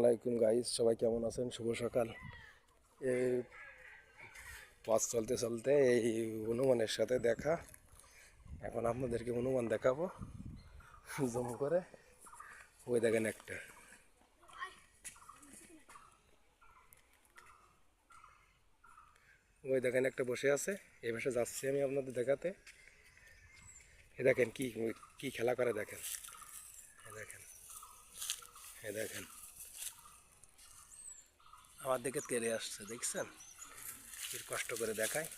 আলাইকুম গাইস, সবাই কেমন আছেন? শুভ সকাল। এই পথ চলতে চলতে এই হনুমানের সাথে দেখা। এখন আপনাদেরকে হনুমান দেখাবো জুম করে। ওই দেখেন একটা বসে আছে। এই পাশে যাচ্ছি আমি আপনাদের দেখাতে। এ দেখেন কি কি খেলা করে দেখেন। এ দেখেন, এ দেখেন আমার দিকে তেড়ে আসছে, দেখছেন কি কষ্ট করে দেখায়।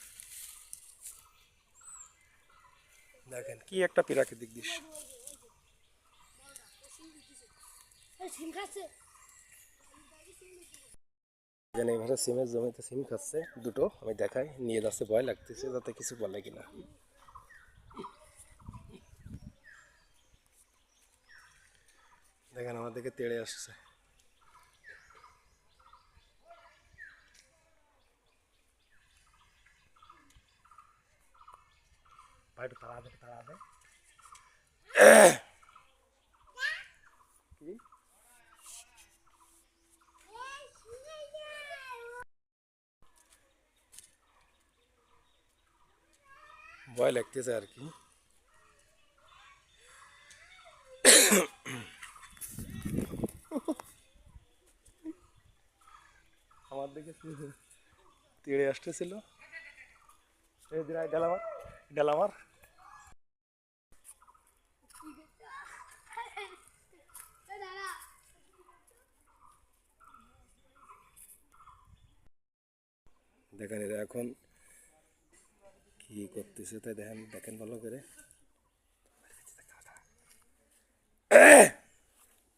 দেখেন কি একটা প্রাকৃতিক দৃশ্য। এখানে এভাবে সিমের জমিতে সিম খাচ্ছে দুটো, আমি দেখাই নিয়ে যাচ্ছে, ভয় লাগতেছে যাতে কিছু বলে কিনা। দেখেন আমার দিকে তেড়ে আসছে। ভাই একটু তাড়া দে কি ভয় লাগতেছে আর কি। আমার দিকে তেড়ে আসতেছিল। এই দিন ডেলামার ডেলামার দেখেন এরা এখন কি করতেছে তাই দেখেন, দেখেন ভালো করে।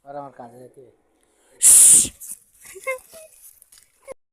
আর আমার কাছে